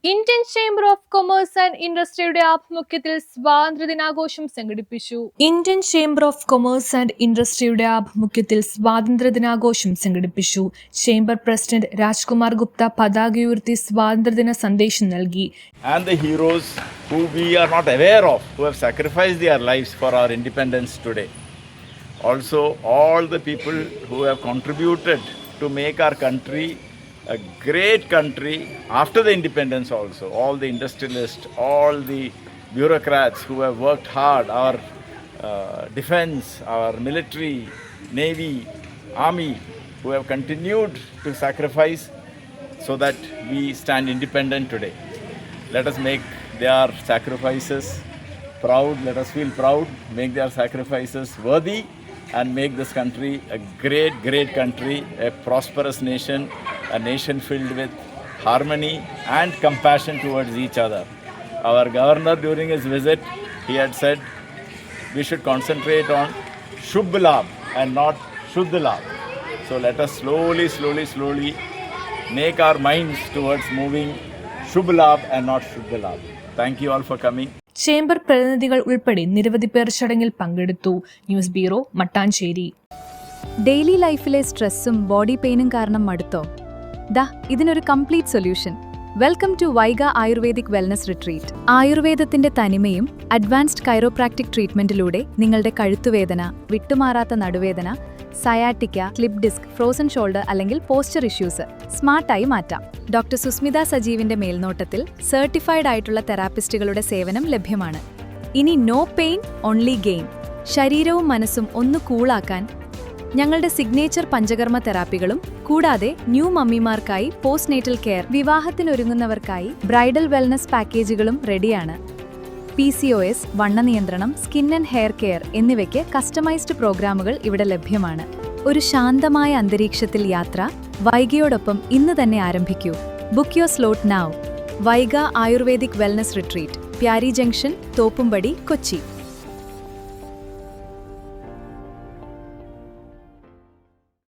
Indian chamber of commerce and ഇൻഡസ്ട്രിയുടെ ആഭിമുഖ്യത്തിൽ സ്വാതന്ത്ര്യദിനാഘോഷം സംഘടിപ്പിച്ചു. Indian chamber of commerce and ഇൻഡസ്ട്രിയുടെ ആഭിമുഖ്യത്തിൽ സ്വാതന്ത്ര്യദിനാഘോഷം സംഘടിപ്പിച്ചു. ചേംബർ പ്രസിഡന്റ് രാജ്കുമാർ ഗുപ്ത പതാക ഉയർത്തി സ്വാതന്ത്ര്യദിന സന്ദേശം നൽകി. And the heroes who we are not aware of, who have sacrificed their lives for our independence today. Also, all the people who have contributed to make our country a great country after the independence also. All the industrialists, all the bureaucrats who have worked hard, our defense, our military, navy, army, who have continued to sacrifice so that we stand independent today. Let us make their sacrifices proud, let us feel proud, make their sacrifices worthy, and make this country a great, great country, a prosperous nation, a nation filled with harmony and compassion towards each other. Our governor during his visit, he had said we should concentrate on Shubh Labh and not Shuddh Labh. So let us slowly make our minds towards moving Shubh Labh and not Shuddh Labh. Thank you all for coming. Chamber പ്രതിനിധികൾ ഉൾപ്പെടെ നിരവധി പേർ ചടങ്ങിൽ പങ്കെടുത്തു. News bureau, Mattancherry. Daily ലൈഫിലെ സ്ട്രെസ്സും body പെയിനും കാരണം മടുത്തോ? ഇതിനൊരു complete solution. Welcome to Vaiga ayurvedic wellness retreat. ആയുർവേദത്തിന്റെ തനിമയും അഡ്വാൻസ്ഡ് കൈറോപ്രാക്ടിക് ട്രീറ്റ്മെന്റിലൂടെ നിങ്ങളുടെ കഴുത്തുവേദന, വിട്ടുമാറാത്ത നടുവേദന, sciatica, slip disc, frozen shoulder അല്ലെങ്കിൽ പോസ്ചർ ഇഷ്യൂസ് സ്മാർട്ടായി മാറ്റാം. ഡോക്ടർ സുസ്മിത സജീവിന്റെ മേൽനോട്ടത്തിൽ സർട്ടിഫൈഡ് ആയിട്ടുള്ള തെറാപ്പിസ്റ്റുകളുടെ സേവനം ലഭ്യമാണ്. ഇനി നോ പെയിൻ, ഓൺലി ഗെയിൻ. ശരീരവും മനസ്സും ഒന്ന് കൂളാക്കാൻ ഞങ്ങളുടെ സിഗ്നേച്ചർ പഞ്ചകർമ്മ തെറാപ്പികളും കൂടാതെ ന്യൂ മമ്മിമാർക്കായി പോസ്റ്റ് നേറ്റൽ കെയർ, വിവാഹത്തിനൊരുങ്ങുന്നവർക്കായി ബ്രൈഡൽ വെൽനസ് പാക്കേജുകളും റെഡിയാണ്. PCOS, വണ്ണ നിയന്ത്രണം, സ്കിൻ ആൻഡ് ഹെയർ കെയർ എന്നിവയ്ക്ക് കസ്റ്റമൈസ്ഡ് പ്രോഗ്രാമുകൾ ഇവിടെ ലഭ്യമാണ്. ഒരു ശാന്തമായ അന്തരീക്ഷത്തിൽ യാത്ര വൈഗയോടൊപ്പം ഇന്ന് തന്നെ ആരംഭിക്കൂ. Book your slot now. Vaiga ayurvedic wellness retreat, Pyari junction, Thoppumpady, Kochi.